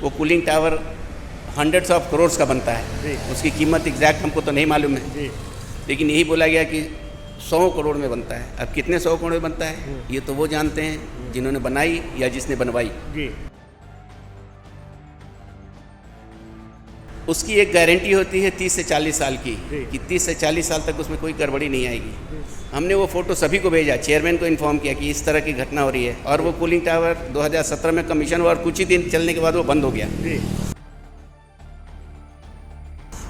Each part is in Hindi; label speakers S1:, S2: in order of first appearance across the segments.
S1: वो cooling tower hundreds of crore का बनता है। उसकी कीमत एग्जैक्ट हमको तो नहीं मालूम है, लेकिन यही बोला गया कि 100 करोड़ में बनता है। अब कितने 100 करोड़ में बनता है ये तो वो जानते हैं जिन्होंने बनाई या जिसने बनवाई। उसकी एक गारंटी होती है 30 से 40 साल की, कि 30 से 40 साल तक उसमें कोई गड़बड़ी नहीं आएगी। हमने वो फ़ोटो सभी को भेजा, चेयरमैन को इन्फॉर्म किया कि इस तरह की घटना हो रही है, और वो कूलिंग टावर 2017 में कमीशन हुआ और कुछ ही दिन चलने के बाद वो बंद हो गया।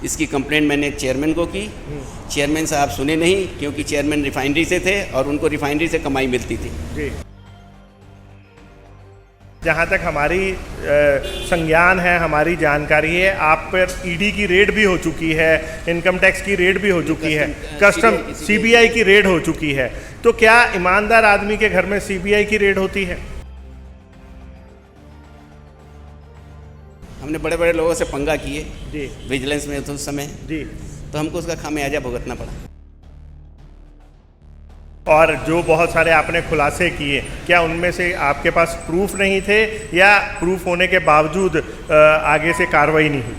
S1: इसकी कंप्लेंट मैंने चेयरमैन को की। चेयरमैन साहब सुने नहीं, क्योंकि चेयरमैन रिफाइनरी से थे और उनको रिफाइनरी से कमाई मिलती थी।
S2: जहाँ तक हमारी संज्ञान है, हमारी जानकारी है, आप पर ईडी की रेड भी हो चुकी है, इनकम टैक्स की रेड भी हो चुकी है, कस्टम सीबीआई की रेड हो चुकी है। तो क्या ईमानदार आदमी के घर में सीबीआई की रेड होती है?
S1: हमने बड़े बड़े लोगों से पंगा किए विजिलेंस में उस समय, तो हमको उसका खामियाजा भुगतना पड़ा।
S2: और जो बहुत सारे आपने खुलासे किए, क्या उनमें से आपके पास प्रूफ नहीं थे, या प्रूफ होने के बावजूद आगे से कार्रवाई नहीं हुई?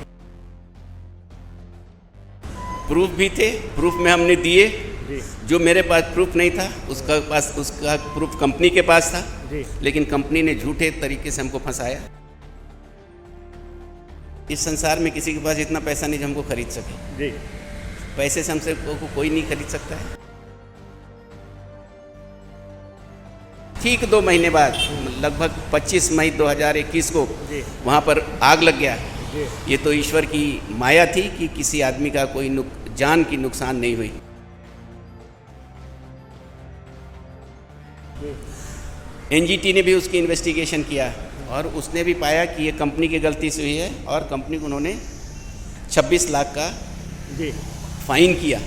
S1: प्रूफ भी थे, प्रूफ में हमने दिए। जो मेरे पास प्रूफ नहीं था उसका प्रूफ कंपनी के पास था, लेकिन कंपनी ने झूठे तरीके से हमको फंसाया। इस संसार में किसी के पास इतना पैसा नहीं जो हमको खरीद सके। पैसे से हमसे कोई नहीं खरीद सकता है। ठीक 2 महीने बाद, लगभग 25 मई 2021 को वहाँ पर आग लग गया। ये तो ईश्वर की माया थी कि किसी आदमी का कोई जान की नुकसान नहीं हुई। एनजीटी ने भी उसकी इन्वेस्टिगेशन किया और उसने भी पाया कि ये कंपनी की गलती से हुई है, और कंपनी को उन्होंने 26 लाख का फाइन किया।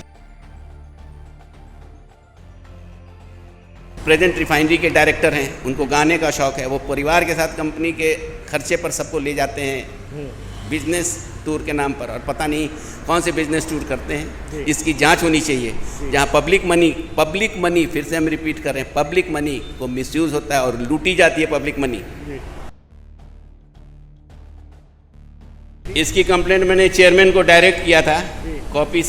S1: प्रेजेंट रिफाइनरी के डायरेक्टर हैं, उनको गाने का शौक़ है। वो परिवार के साथ कंपनी के खर्चे पर सबको ले जाते हैं बिजनेस टूर के नाम पर, और पता नहीं कौन से बिजनेस टूर करते हैं। इसकी जांच होनी चाहिए। जहां पब्लिक मनी, फिर से हम रिपीट कर रहे हैं, पब्लिक मनी को मिसयूज़ होता है और लूटी जाती है पब्लिक मनी। इसकी कंप्लेंट मैंने चेयरमैन को डायरेक्ट किया था, कॉपी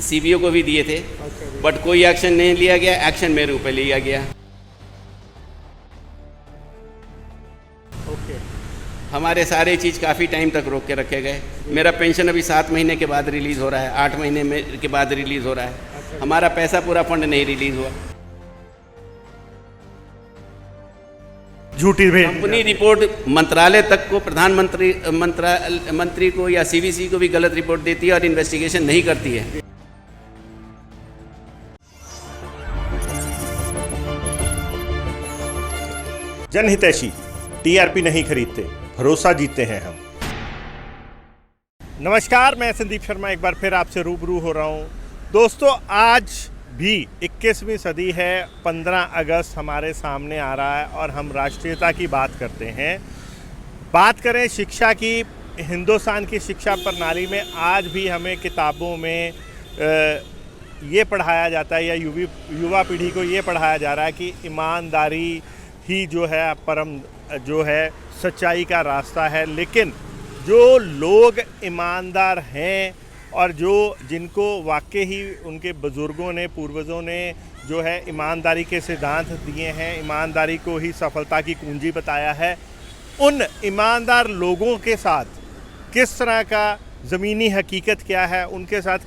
S1: सीबीओ को भी दिए थे, बट कोई एक्शन नहीं लिया गया। एक्शन मेरे ऊपर लिया गया। हमारे सारे चीज़ काफ़ी टाइम तक रोक के रखे गए। मेरा पेंशन अभी 7 महीने के बाद रिलीज़ हो रहा है, 8 महीने के बाद रिलीज़ हो रहा है। हमारा पैसा पूरा फंड नहीं रिलीज़ हुआ।
S2: झूठी भेज
S1: कंपनी रिपोर्ट मंत्रालय तक को, मंत्री को या सीवीसी को भी गलत रिपोर्ट देती है और इन्वेस्टिगेशन नहीं करती है।
S2: जनहितैषी, टीआरपी नहीं खरीदते, भरोसा जीतते हैं हम। नमस्कार, मैं संदीप शर्मा एक बार फिर आपसे रूबरू हो रहा हूँ। दोस्तों, आज भी 21वीं सदी है, 15 अगस्त हमारे सामने आ रहा है और हम राष्ट्रीयता की बात करते हैं। बात करें शिक्षा की, हिंदुस्तान की शिक्षा प्रणाली में आज भी हमें किताबों में ये पढ़ाया जाता है, या युवा पीढ़ी को ये पढ़ाया जा रहा है कि ईमानदारी ही जो है परम जो है सच्चाई का रास्ता है। लेकिन जो लोग ईमानदार हैं और जिनको वाकई ही उनके बुज़ुर्गों ने, पूर्वजों ने जो है ईमानदारी के सिद्धांत दिए हैं, ईमानदारी को ही सफलता की कुंजी बताया है, उन ईमानदार लोगों के साथ किस तरह का ज़मीनी हकीकत क्या है, उनके साथ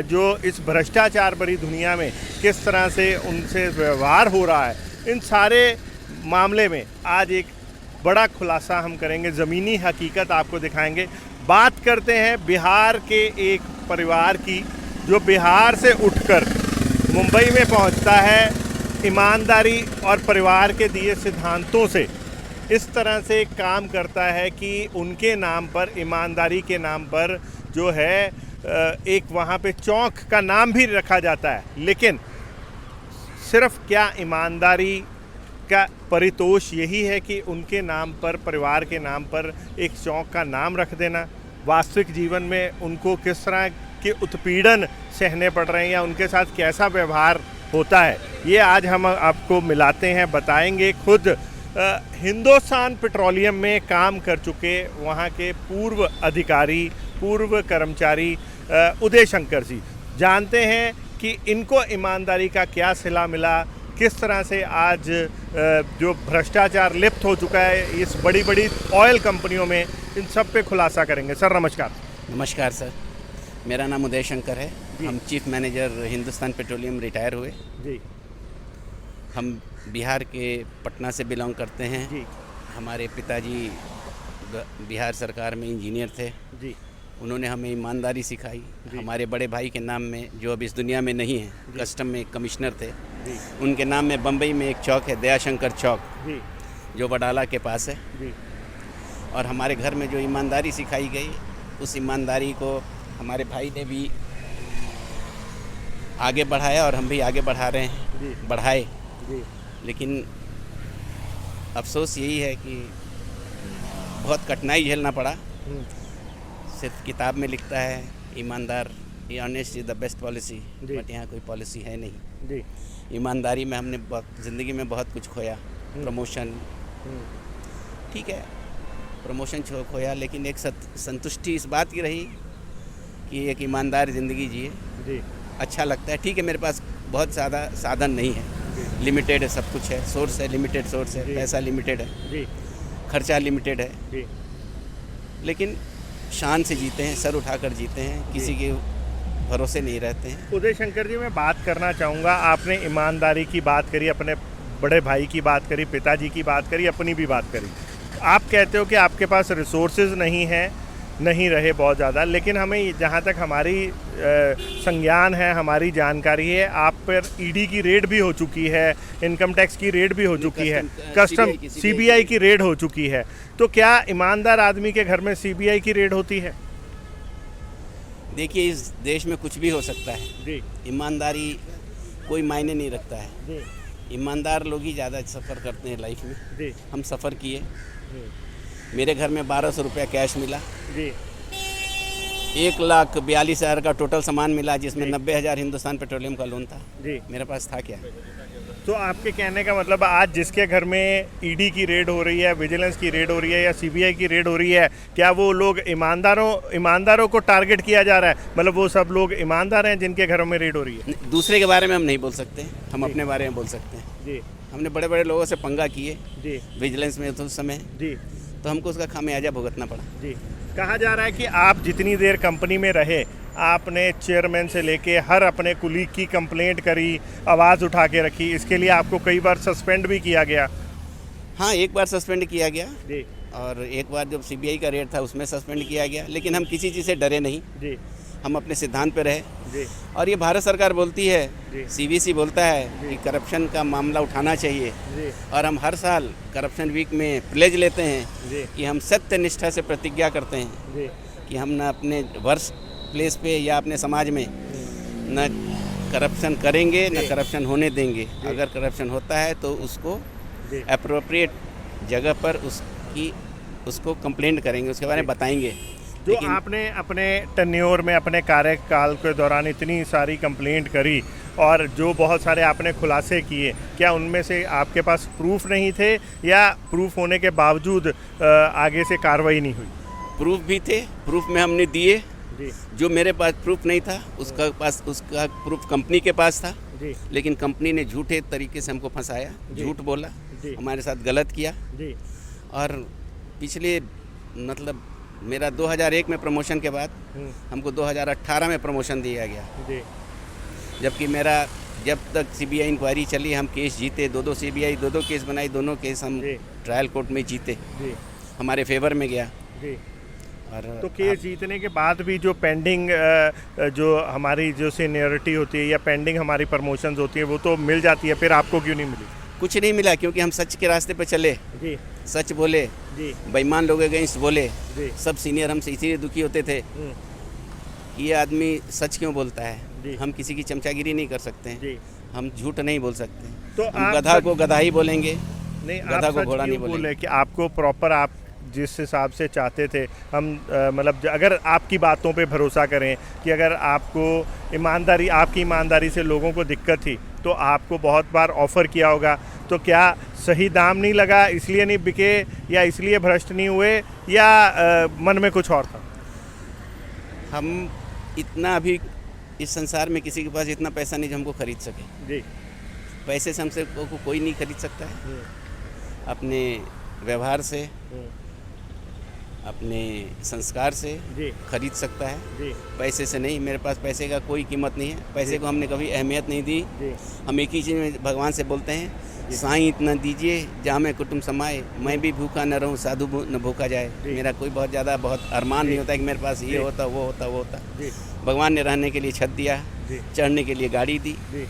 S2: जो इस भ्रष्टाचार भरी दुनिया में किस तरह से उनसे व्यवहार हो रहा है, इन सारे मामले में आज एक बड़ा खुलासा हम करेंगे, ज़मीनी हकीकत आपको दिखाएंगे। बात करते हैं बिहार के एक परिवार की, जो बिहार से उठकर मुंबई में पहुंचता है, ईमानदारी और परिवार के दिए सिद्धांतों से इस तरह से काम करता है कि उनके नाम पर, ईमानदारी के नाम पर जो है एक वहाँ पे चौक का नाम भी रखा जाता है। लेकिन सिर्फ क्या ईमानदारी का परितोष यही है कि उनके नाम पर, परिवार के नाम पर एक चौक का नाम रख देना? वास्तविक जीवन में उनको किस तरह के उत्पीड़न सहने पड़ रहे हैं या उनके साथ कैसा व्यवहार होता है, ये आज हम आपको मिलाते हैं, बताएंगे। खुद हिंदुस्तान पेट्रोलियम में काम कर चुके वहाँ के पूर्व अधिकारी, पूर्व कर्मचारी उदय शंकर जी जानते हैं कि इनको ईमानदारी का क्या सिला मिला, किस तरह से आज जो भ्रष्टाचार लिप्त हो चुका है इस बड़ी बड़ी ऑयल कंपनियों में, इन सब पे खुलासा करेंगे। सर नमस्कार।
S1: नमस्कार सर, मेरा नाम उदय शंकर है। हम chief manager Hindustan petroleum retire हुए
S2: जी।
S1: हम बिहार के पटना से बिलोंग करते हैं
S2: जी।
S1: हमारे पिताजी बिहार सरकार में इंजीनियर थे
S2: जी।
S1: उन्होंने हमें ईमानदारी सिखाई। हमारे बड़े भाई के नाम में, जो अब इस दुनिया में नहीं है, कस्टम में एक कमिश्नर थे, उनके नाम में बम्बई में एक चौक है, दयाशंकर चौक, जो वडाला के पास है। और हमारे घर में जो ईमानदारी सिखाई गई, उस ईमानदारी को हमारे भाई ने भी आगे बढ़ाया और हम भी आगे बढ़ा रहे हैं, बढ़ाए। लेकिन अफसोस यही है कि बहुत कठिनाई झेलना पड़ा। सिर्फ किताब में लिखता है ईमानदार, honest is the best policy, but यहाँ कोई पॉलिसी है नहीं। ईमानदारी में हमने ज़िंदगी में बहुत कुछ खोया। प्रमोशन, ठीक है, प्रमोशन खोया, लेकिन एक संतुष्टि इस बात की रही कि एक ईमानदार ज़िंदगी जिए। अच्छा लगता है। ठीक है, मेरे पास बहुत ज़्यादा साधन नहीं है, लिमिटेड है, सब कुछ है, सोर्स है, लिमिटेड सोर्स है, पैसा लिमिटेड है, खर्चा लिमिटेड है, लेकिन शान से जीते हैं, सर उठाकर जीते हैं, किसी के भरोसे नहीं रहते हैं।
S2: उदय शंकर जी, मैं बात करना चाहूँगा, आपने ईमानदारी की बात करी, अपने बड़े भाई की बात करी, पिताजी की बात करी, अपनी भी बात करी। आप कहते हो कि आपके पास रिसोर्सेज नहीं रहे बहुत ज़्यादा, लेकिन हमें जहाँ तक हमारी संज्ञान है, हमारी जानकारी है, आप पर ईडी की रेड भी हो चुकी है, इनकम टैक्स की रेड भी हो चुकी है, कस्टम सीबीआई की रेड हो चुकी है। तो क्या ईमानदार आदमी के घर में सीबीआई की रेड होती है?
S1: देखिए, इस देश में कुछ भी हो सकता है
S2: जी।
S1: ईमानदारी कोई मायने नहीं रखता है जी। ईमानदार लोग ही ज़्यादा सफ़र करते हैं लाइफ में जी। हम सफ़र किए। मेरे घर में 1200 रुपया कैश मिला जी। 1,42,000 का टोटल सामान मिला, जिसमें 90,000 हिंदुस्तान पेट्रोलियम का लोन था जी। मेरे पास था क्या?
S2: तो आपके कहने का मतलब, आज जिसके घर में ईडी की रेड हो रही है, विजिलेंस की रेड हो रही है या सीबीआई की रेड हो रही है, क्या वो लोग ईमानदारों को टारगेट किया जा रहा है? मतलब वो सब लोग ईमानदार हैं जिनके घरों में रेड हो रही है?
S1: दूसरे के बारे में हम नहीं बोल सकते, हम अपने बारे में बोल सकते हैं जी। हमने बड़े बड़े लोगों से पंगा किए जी, विजिलेंस में उस समय जी, तो हमको उसका खामियाजा भुगतना पड़ा जी।
S2: कहा जा रहा है कि आप जितनी देर कंपनी में रहे, आपने चेयरमैन से लेके हर अपने कुलीग की कंप्लेंट करी, आवाज़ उठा के रखी, इसके लिए आपको कई बार सस्पेंड भी किया गया।
S1: हाँ, एक बार सस्पेंड किया गया जी, और एक बार जब सीबीआई का रेड था उसमें सस्पेंड किया गया, लेकिन हम किसी चीज़ से डरे नहीं जी। हम अपने सिद्धांत पे रहे जी। और ये भारत सरकार बोलती है, सीवीसी बोलता है कि करप्शन का मामला उठाना चाहिए जी। और हम हर साल करप्शन वीक में प्लेज लेते हैं जी। कि हम सत्य निष्ठा से प्रतिज्ञा करते हैं जी। कि हम न अपने वर्क प्लेस पे या अपने समाज में न करप्शन करेंगे, न करप्शन होने देंगे। अगर करप्शन होता है तो उसको एप्रोप्रिएट जगह पर उसको कंप्लेंट करेंगे, उसके बारे में बताएंगे।
S2: जो आपने अपने टेन्योर में, अपने कार्यकाल के दौरान इतनी सारी कंप्लेंट करी और जो बहुत सारे आपने खुलासे किए, क्या उनमें से आपके पास प्रूफ नहीं थे या प्रूफ होने के बावजूद आगे से कार्रवाई नहीं हुई?
S1: प्रूफ भी थे, प्रूफ में हमने दिए जी। जो मेरे पास प्रूफ नहीं था उसका प्रूफ कंपनी के पास था जी। लेकिन कंपनी ने झूठे तरीके से हमको फंसाया, झूठ बोला, हमारे साथ गलत किया जी। और पिछले मतलब मेरा 2001 में प्रमोशन के बाद हमको 2018 में प्रमोशन दिया गया जी। जबकि मेरा जब तक सीबीआई इंक्वायरी चली, हम केस जीते, दो सीबीआई दो केस बनाई, दोनों केस हम ट्रायल कोर्ट में जीते जी। हमारे फेवर में गया जी। और
S2: तो केस जीतने के बाद भी जो पेंडिंग जो हमारी जो सीनियरिटी होती है या पेंडिंग हमारी प्रमोशंस होती है, वो तो मिल जाती है, फिर आपको क्यों नहीं मिली?
S1: कुछ नहीं मिला, क्योंकि हम सच के रास्ते पे चले जी। सच बोले जी। बेईमान लोग अगेंस्ट बोले जी। सब सीनियर हमसे इसीलिए दुखी होते थे कि ये आदमी सच क्यों बोलता है जी। हम किसी की चमचागिरी नहीं कर सकते हैं, हम झूठ नहीं बोल सकते। तो हम गधा को गधा ही बोलेंगे,
S2: नहीं, गधा को घोड़ा नहीं बोलेंगे। कि आपको प्रॉपर आप जिस हिसाब से चाहते थे हम मतलब अगर आपकी बातों पे भरोसा करें कि अगर आपको आपकी ईमानदारी से लोगों को दिक्कत थी तो आपको बहुत बार ऑफ़र किया होगा, तो क्या सही दाम नहीं लगा इसलिए नहीं बिके या इसलिए भ्रष्ट नहीं हुए या मन में कुछ और था?
S1: हम इतना अभी इस संसार में किसी के पास इतना पैसा नहीं जो हमको खरीद सके।
S2: जी।
S1: पैसे से हमसे को कोई नहीं खरीद सकता है। अपने व्यवहार से, अपने संस्कार से
S2: जी।
S1: खरीद सकता है,
S2: जी।
S1: पैसे से नहीं। मेरे पास पैसे का कोई कीमत नहीं है, पैसे को हमने कभी अहमियत नहीं दी।
S2: जी।
S1: हम एक ही चीज़ में भगवान से बोलते हैं, साईं इतना दीजिए जहाँ में कुटुंब समाए, मैं भी भूखा न रहूँ साधु न भूखा जाए। मेरा कोई बहुत अरमान नहीं होता कि मेरे पास ये होता वो होता।
S2: जी।
S1: भगवान ने रहने के लिए छत दिया,
S2: जी।
S1: चढ़ने के लिए गाड़ी दी,
S2: जी।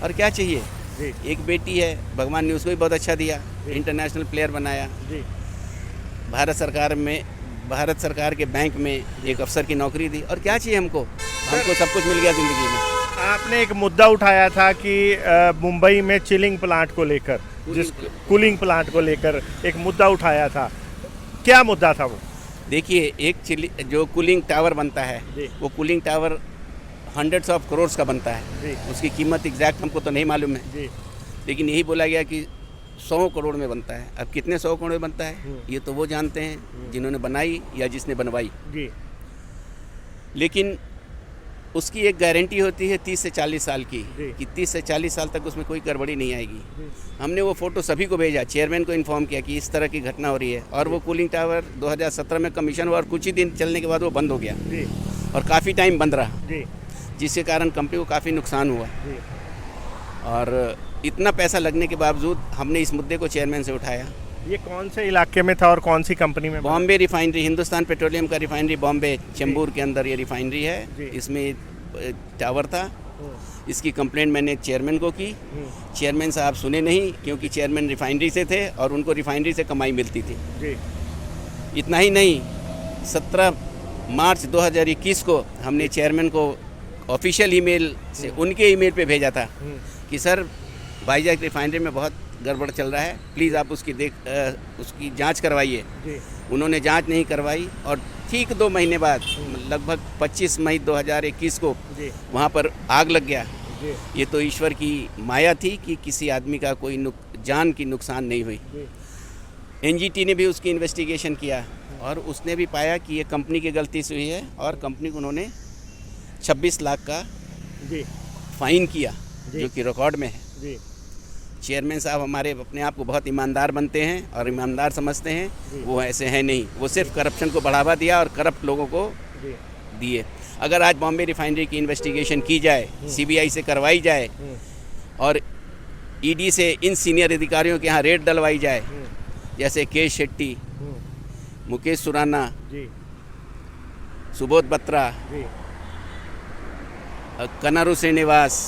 S1: और क्या चाहिए।
S2: जी।
S1: एक बेटी है, भगवान ने उसको भी बहुत अच्छा दिया, इंटरनेशनल प्लेयर बनाया।
S2: जी।
S1: भारत सरकार के बैंक में एक अफसर की नौकरी दी, और क्या चाहिए हमको सब कुछ मिल गया ज़िंदगी में।
S2: आपने एक मुद्दा उठाया था कि मुंबई में चिलिंग प्लांट को लेकर, कूलिंग प्लांट को लेकर एक मुद्दा उठाया था, क्या मुद्दा था वो?
S1: देखिए, जो कूलिंग टावर बनता है, वो cooling tower hundreds of crore का बनता है। उसकी कीमत एग्जैक्ट हमको तो नहीं मालूम है, लेकिन यही बोला गया कि 100 करोड़ में बनता है। अब कितने 100 करोड़ में बनता है ये तो वो जानते हैं जिन्होंने बनाई या जिसने बनवाई। लेकिन उसकी एक गारंटी होती है 30 से 40 साल की, कि 30 से 40 साल तक उसमें कोई गड़बड़ी नहीं आएगी। हमने वो फ़ोटो सभी को भेजा, चेयरमैन को इन्फॉर्म किया कि इस तरह की घटना हो रही है, और वो कूलिंग टावर 2017 में कमीशन हुआ और कुछ ही दिन चलने के बाद वो बंद हो गया और काफ़ी टाइम बंद रहा, जिसके कारण कंपनी को काफ़ी नुकसान हुआ। और इतना पैसा लगने के बावजूद हमने इस मुद्दे को चेयरमैन से उठाया।
S2: ये कौन से इलाके में था और कौन सी कंपनी में?
S1: बॉम्बे रिफाइनरी, हिंदुस्तान पेट्रोलियम का रिफाइनरी बॉम्बे चेंबूर के अंदर ये रिफाइनरी है। इसमें टावर था। इसकी कंप्लेंट मैंने चेयरमैन को की। चेयरमैन साहब सुने नहीं, क्योंकि चेयरमैन रिफाइनरी से थे और उनको रिफाइनरी से कमाई मिलती थी। इतना ही नहीं, 17 मार्च 2021 को हमने चेयरमैन को ऑफिशियल ईमेल से उनके ईमेल पे भेजा था कि सर, वाइजैक रिफाइनरी में बहुत गड़बड़ चल रहा है, प्लीज़ आप उसकी जांच करवाइए। उन्होंने जांच नहीं करवाई और ठीक 2 महीने बाद, लगभग 25 मई 2021 को वहाँ पर आग लग गया। ये तो ईश्वर की माया थी कि किसी आदमी का कोई जान की नुकसान नहीं हुई। एनजीटी ने भी उसकी इन्वेस्टिगेशन किया और उसने भी पाया कि ये कंपनी की गलती से हुई है, और कंपनी को उन्होंने 26 लाख का फाइन किया, जो कि रिकॉर्ड में है। चेयरमैन साहब हमारे अपने आप को बहुत ईमानदार बनते हैं और ईमानदार समझते हैं, वो ऐसे हैं नहीं। वो सिर्फ करप्शन को बढ़ावा दिया और करप्ट लोगों को दिए। अगर आज बॉम्बे रिफाइनरी की इन्वेस्टिगेशन की जाए, सीबीआई से करवाई जाए और ईडी से इन सीनियर अधिकारियों के यहाँ रेड डलवाई जाए, जैसे के शेट्टी, मुकेश सुराना, सुबोध बत्रा, कनारू श्रीनिवास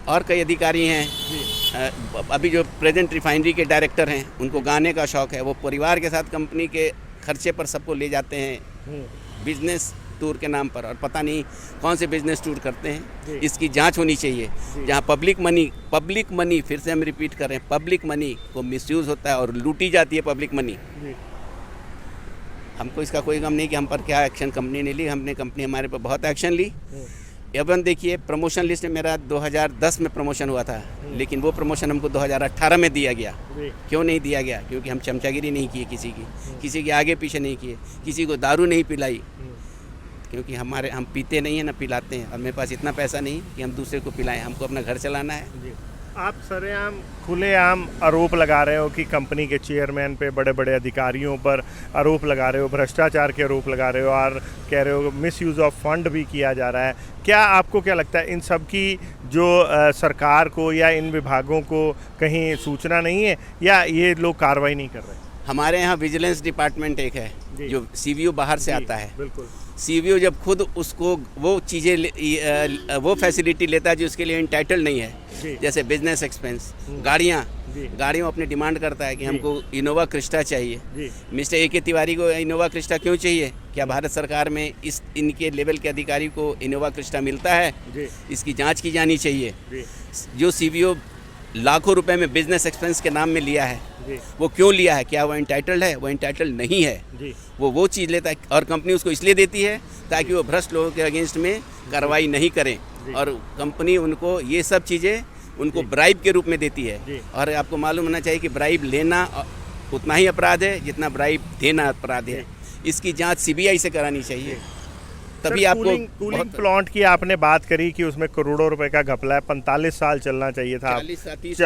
S1: और कई अधिकारी हैं। अभी जो प्रेजेंट रिफाइनरी के डायरेक्टर हैं, उनको गाने का शौक़ है। वो परिवार के साथ कंपनी के खर्चे पर सबको ले जाते हैं बिजनेस टूर के नाम पर, और पता नहीं कौन से बिजनेस टूर करते हैं। इसकी जांच होनी चाहिए। जहां पब्लिक मनी, फिर से हम रिपीट कर रहे हैं, पब्लिक मनी को मिसयूज़ होता है और लूटी जाती है पब्लिक मनी। हमको इसका कोई गम नहीं कि हम पर क्या एक्शन कंपनी ने ली। कंपनी हमारे पर बहुत एक्शन ली। एवं देखिए, प्रमोशन लिस्ट में मेरा 2010 में प्रमोशन हुआ था, लेकिन वो प्रमोशन हमको 2018 में दिया गया। क्यों नहीं दिया गया? क्योंकि हम चमचागिरी नहीं किए, किसी के आगे पीछे नहीं किए, किसी को दारू नहीं पिलाई, क्योंकि हम पीते नहीं हैं ना पिलाते हैं, और मेरे पास इतना पैसा नहीं कि हम दूसरे को पिलाएं। हमको अपना घर चलाना है।
S2: आप सरेआम खुलेआम आरोप लगा रहे हो कि कंपनी के चेयरमैन पे, बड़े बड़े अधिकारियों पर आरोप लगा रहे हो, भ्रष्टाचार के आरोप लगा रहे हो, और कह रहे हो मिस यूज़ ऑफ फंड भी किया जा रहा है। क्या आपको क्या लगता है, इन सब की जो सरकार को या इन विभागों को कहीं सूचना नहीं है, या ये लोग कार्रवाई नहीं कर रहे?
S1: हमारे यहाँ विजिलेंस डिपार्टमेंट एक है, जो सीवीओ बाहर से आता है।
S2: बिल्कुल।
S1: सीवीओ जब खुद उसको वो चीज़ें, वो फैसिलिटी लेता है जो उसके लिए इंटाइटल नहीं है, जैसे बिजनेस एक्सपेंस, गाड़ियों अपनी डिमांड करता है कि हमको इनोवा क्रिस्टा चाहिए। Mister A K. तिवारी को इनोवा क्रिस्टा क्यों चाहिए? क्या भारत सरकार में इनके लेवल के अधिकारी को इनोवा क्रिस्टा मिलता है? इसकी जांच की जानी चाहिए। जो सीवीओ लाखों रुपए में बिजनेस एक्सपेंस के नाम में लिया है,
S2: जी
S1: वो क्यों लिया है? क्या वो एंटाइटल्ड है? वो एंटाइटल्ड नहीं है।
S2: जी
S1: वो चीज़ लेता है और कंपनी उसको इसलिए देती है ताकि वो भ्रष्ट लोगों के अगेंस्ट में कार्रवाई नहीं करें, और कंपनी उनको ये सब चीज़ें उनको ब्राइब के रूप में देती
S2: जी।
S1: है। और आपको मालूम होना चाहिए कि ब्राइब लेना उतना ही अपराध है जितना ब्राइब देना अपराध है। इसकी जांच सीबीआई से करानी चाहिए, तभी आपको
S2: कूलिंग प्लांट की आपने बात करी कि उसमें करोड़ों रुपए का घपला है। 45 साल चलना चाहिए था,
S1: 30 से
S2: 30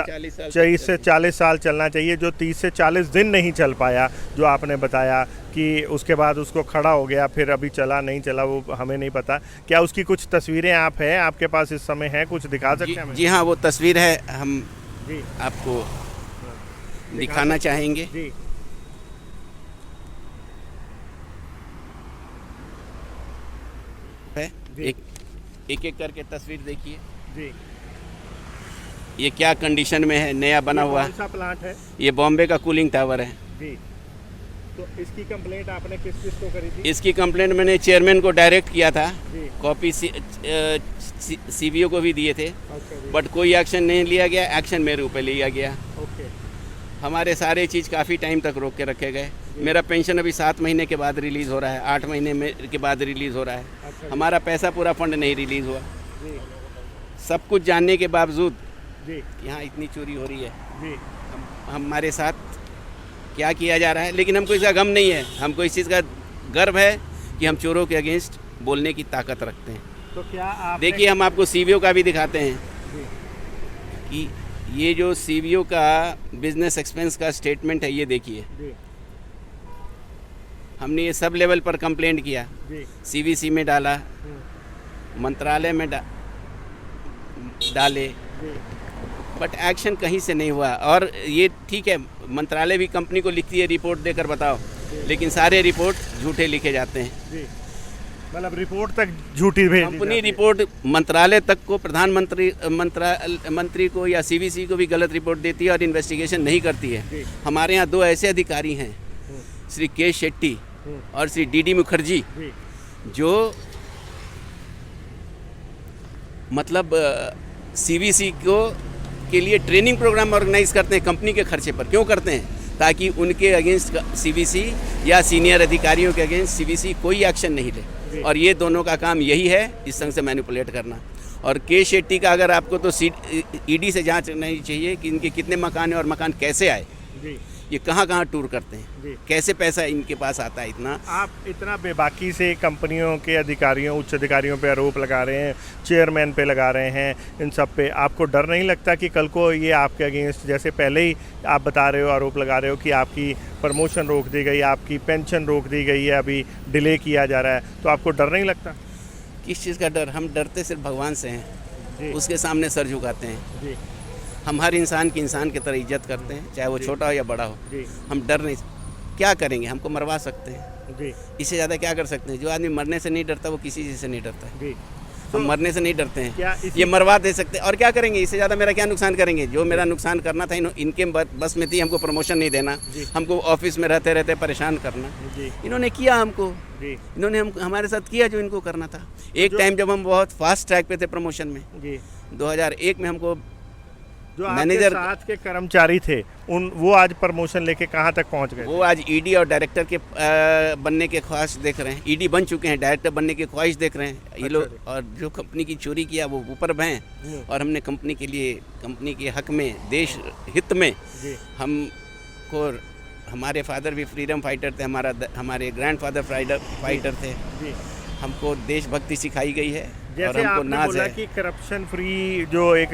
S2: से 40 साल चलना चाहिए, जो 30 से 40 दिन नहीं चल पाया, जो आपने बताया कि उसके बाद उसको खड़ा हो गया, फिर अभी चला नहीं चला वो हमें नहीं पता। क्या उसकी कुछ तस्वीरें आप हैं आपके पास इस समय हैं, कुछ दिखा सकते हैं हमें?
S1: जी हाँ, वो तस्वीर है, हम
S2: जी
S1: आपको दिखाना चाहेंगे।
S2: जी
S1: है
S2: जी।
S1: एक एक करके तस्वीर देखिए,
S2: जी
S1: ये क्या कंडीशन में है, नया बना
S2: ये
S1: हुआ
S2: कौन सा प्लांट है?
S1: ये बॉम्बे का कूलिंग टावर है।
S2: जी, तो इसकी कंप्लेंट आपने किस को करी थी?
S1: इसकी कंप्लेंट मैंने चेयरमैन को डायरेक्ट किया था,
S2: जी
S1: कॉपी सीवीओ को भी दिए थे,
S2: ओके जी,
S1: बट कोई एक्शन नहीं लिया गया। एक्शन मेरे ऊपर लिया गया।
S2: ओके
S1: हमारे सारे चीज़ काफ़ी टाइम तक रोक के रखे गए। मेरा पेंशन अभी 7 महीने के बाद रिलीज़ हो रहा है, 8 महीने के बाद रिलीज़ हो रहा है।
S2: अच्छा
S1: हमारा पैसा पूरा फंड नहीं रिलीज़ हुआ।
S2: जी
S1: सब कुछ जानने के बावजूद
S2: जी
S1: यहाँ इतनी चोरी हो रही है।
S2: जी
S1: हमारे साथ क्या किया जा रहा है, लेकिन हमको इसका गम नहीं है। हमको इस चीज़ का गर्व है कि हम चोरों के अगेंस्ट बोलने की ताकत रखते हैं।
S2: तो क्या आप
S1: देखिए, हम आपको सीवीओ का भी दिखाते हैं
S2: जी
S1: कि ये जो सीवीओ का बिजनेस एक्सपेंस का स्टेटमेंट है, ये देखिए।
S2: जी
S1: हमने ये सब लेवल पर कंप्लेंट किया,
S2: जी
S1: सीवीसी में डाला, मंत्रालय में डाले,
S2: जी
S1: बट एक्शन कहीं से नहीं हुआ। और ये ठीक है, मंत्रालय भी कंपनी को लिखती है रिपोर्ट देकर बताओ, लेकिन सारे रिपोर्ट झूठे लिखे जाते हैं।
S2: जी मतलब रिपोर्ट तक झूठी भेज दी
S1: कंपनी
S2: जाती है।
S1: रिपोर्ट मंत्रालय तक को, प्रधानमंत्री मंत्री को या सीवीसी को भी गलत रिपोर्ट देती है और इन्वेस्टिगेशन नहीं करती
S2: जी।
S1: है। हमारे यहाँ 2 ऐसे अधिकारी हैं, श्री के शेट्टी और श्री डी मुखर्जी,
S2: जी
S1: जो मतलब सीवीसी को के लिए ट्रेनिंग प्रोग्राम ऑर्गेनाइज करते हैं कंपनी के खर्चे पर। क्यों करते हैं? ताकि उनके अगेंस्ट सीवीसी या सीनियर अधिकारियों के अगेंस्ट सीवीसी कोई एक्शन नहीं ले। और ये दोनों का काम यही है, इस संग से मैनिपुलेट करना। और के शेट्टी का अगर आपको तो ईडी से जांच नहीं चाहिए कि इनके कितने मकान हैं और मकान कैसे आए,
S2: जी
S1: ये कहाँ कहाँ टूर करते हैं,
S2: जी।
S1: कैसे पैसा इनके पास आता है इतना।
S2: आप इतना बेबाकी से कंपनियों के अधिकारियों, उच्च अधिकारियों पे आरोप लगा रहे हैं, चेयरमैन पे लगा रहे हैं, इन सब पे आपको डर नहीं लगता कि कल को ये आपके अगेंस्ट, जैसे पहले ही आप बता रहे हो, आरोप लगा रहे हो कि आपकी प्रमोशन रोक दी गई, आपकी पेंशन रोक दी गई है, अभी डिले किया जा रहा है, तो आपको डर नहीं लगता?
S1: किस चीज़ का डर? हम डरते सिर्फ भगवान से हैं,
S2: जी
S1: उसके सामने सर झुकाते हैं।
S2: जी
S1: हम हर इंसान की इंसान की तरह इज्जत करते हैं, चाहे वो
S2: जी।
S1: छोटा हो या बड़ा हो।
S2: जी
S1: हम डर नहीं, क्या करेंगे? हमको मरवा सकते हैं,
S2: जी
S1: इससे ज़्यादा क्या कर सकते हैं? जो आदमी मरने से नहीं डरता वो किसी चीज़ से नहीं डरता है।
S2: जी
S1: हम मरने से नहीं डरते
S2: क्या
S1: हैं,
S2: इसी-
S1: ये मरवा दे सकते हैं। और क्या करेंगे? इससे ज़्यादा मेरा क्या नुकसान करेंगे? जो मेरा नुकसान करना था इनके बस में थी, हमको प्रमोशन नहीं देना,
S2: जी।
S1: हमको ऑफिस में रहते रहते परेशान करना।
S2: जी
S1: इन्होंने किया हमको,
S2: जी
S1: इन्होंने हमारे साथ किया जो इनको करना था। एक टाइम जब हम बहुत फास्ट ट्रैक पे थे प्रमोशन में,
S2: जी
S1: 2001 में हमको
S2: जो आपके
S1: मैनेजर-
S2: साथ के कर्मचारी थे, वो आज प्रमोशन लेके कहाँ तक पहुँच गए?
S1: वो आज ईडी और डायरेक्टर के बनने के ख्वाहिश देख रहे हैं। ईडी बन चुके हैं, डायरेक्टर बनने की ख्वाहिश देख रहे हैं ये
S2: अच्छा
S1: लोग।
S2: जी।
S1: और जो कंपनी की चोरी किया वो ऊपर हैं, और हमने कंपनी के लिए, कंपनी के हक में, देश हित में,
S2: जी
S1: हमको, हमारे फादर भी फ्रीडम फाइटर थे, हमारे ग्रैंडफादर फाइटर थे।
S2: जी
S1: हमको देशभक्ति सिखाई गई है और
S2: जैसे
S1: हमको
S2: आपने
S1: नाज
S2: बोला
S1: है।
S2: कि करप्शन फ्री जो एक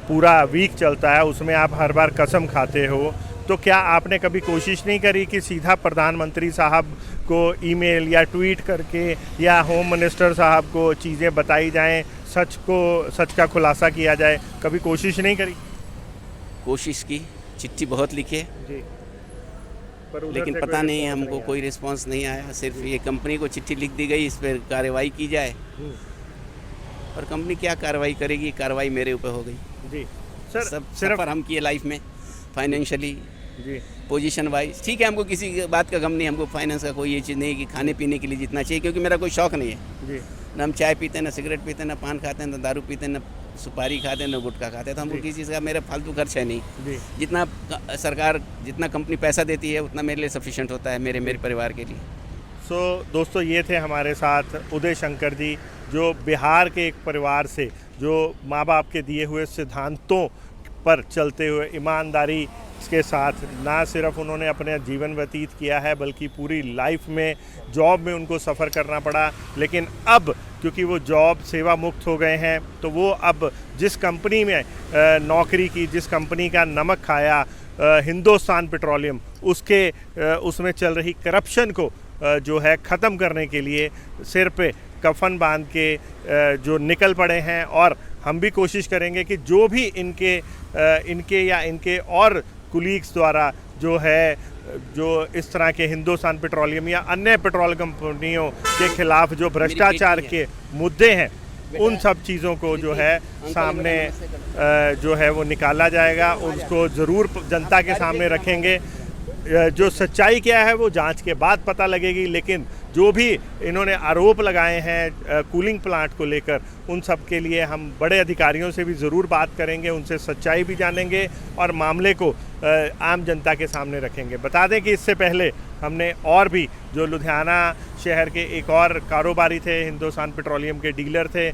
S2: पूरा वीक चलता है, उसमें आप हर बार कसम खाते हो, तो क्या आपने कभी कोशिश नहीं करी कि सीधा प्रधानमंत्री साहब को ईमेल या ट्वीट करके या होम मिनिस्टर साहब को चीज़ें बताई जाएं, सच का खुलासा किया जाए? कभी कोशिश नहीं करी?
S1: कोशिश की, चिट्ठी बहुत लिखे,
S2: जी पर उधर
S1: लेकिन
S2: से
S1: पता
S2: कोई
S1: नहीं,
S2: response
S1: हमको
S2: आया।
S1: कोई रिस्पांस नहीं आया। सिर्फ ये कंपनी को चिट्ठी लिख दी गई, इस पर कार्रवाई की जाए, और कंपनी क्या कार्रवाई करेगी? कार्रवाई मेरे ऊपर हो गई।
S2: जी सर
S1: सब
S2: सिर्फ
S1: सफ़र हम किए लाइफ में, फाइनेंशियली,
S2: जी
S1: पोजीशन वाइज। ठीक है, हमको किसी बात का गम नहीं, हमको फाइनेंस का कोई ये चीज़ नहीं कि खाने पीने के लिए जितना चाहिए, क्योंकि मेरा कोई शौक़ नहीं है।
S2: जी
S1: ना हम चाय पीते हैं, ना सिगरेट पीते हैं, ना पान खाते हैं, ना दारू पीते हैं, ना सुपारी खाते हैं, न गुटखा खाते हैं, तो हमको
S2: जी।
S1: किसी चीज़ का मेरा फालतू खर्च है नहीं।
S2: जी।
S1: जितना सरकार, जितना कंपनी पैसा देती है उतना मेरे लिए सफिशिएंट होता है, मेरे परिवार के लिए।
S2: सो दोस्तों, ये थे हमारे साथ उदय शंकर जी, जो बिहार के एक परिवार से, जो माँ बाप के दिए हुए सिद्धांतों पर चलते हुए ईमानदारी के साथ ना सिर्फ उन्होंने अपना जीवन व्यतीत किया है, बल्कि पूरी लाइफ में जॉब में उनको सफ़र करना पड़ा। लेकिन अब क्योंकि वो जॉब सेवा मुक्त हो गए हैं, तो वो अब जिस कंपनी में नौकरी की, जिस कंपनी का नमक खाया, हिंदुस्तान पेट्रोलियम, उसमें चल रही करप्शन को जो है ख़त्म करने के लिए सिर पे कफन बांध के जो निकल पड़े हैं। और हम भी कोशिश करेंगे कि जो भी इनके या इनके और कुलीग्स द्वारा जो इस तरह के हिंदुस्तान पेट्रोलियम या अन्य पेट्रोल कंपनियों के खिलाफ जो भ्रष्टाचार के मुद्दे हैं, उन सब चीज़ों को जो है सामने जो है वो निकाला जाएगा। उसको ज़रूर जनता के सामने रखेंगे। जो सच्चाई क्या है वो जांच के बाद पता लगेगी, लेकिन जो भी इन्होंने आरोप लगाए हैं कूलिंग प्लांट को लेकर, उन सब के लिए हम बड़े अधिकारियों से भी ज़रूर बात करेंगे, उनसे सच्चाई भी जानेंगे और मामले को आम जनता के सामने रखेंगे। बता दें कि इससे पहले हमने और भी जो लुधियाना शहर के एक और कारोबारी थे, हिंदुस्तान पेट्रोलियम के डीलर थे,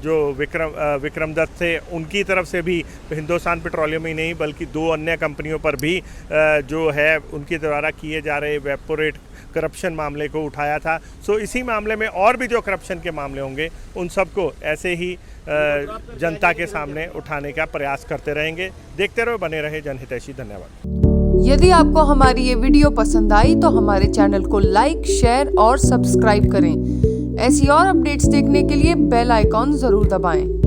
S2: जो विक्रम दत्त थे, उनकी तरफ से भी हिंदुस्तान पेट्रोलियम ही नहीं बल्कि 2 अन्य कंपनियों पर भी जो है उनके द्वारा किए जा रहे वेपोरेट करप्शन मामले को उठाया था। सो इसी मामले में और भी जो करप्शन के मामले होंगे, उन सबको ऐसे ही जनता के सामने उठाने का प्रयास करते रहेंगे। देखते रहो, बने रहे जनहितैषी। धन्यवाद।
S3: यदि आपको हमारी ये वीडियो पसंद आई तो हमारे चैनल को लाइक, शेयर और सब्सक्राइब करें। ऐसी और अपडेट्स देखने के लिए बेल आइकॉन जरूर दबाएं।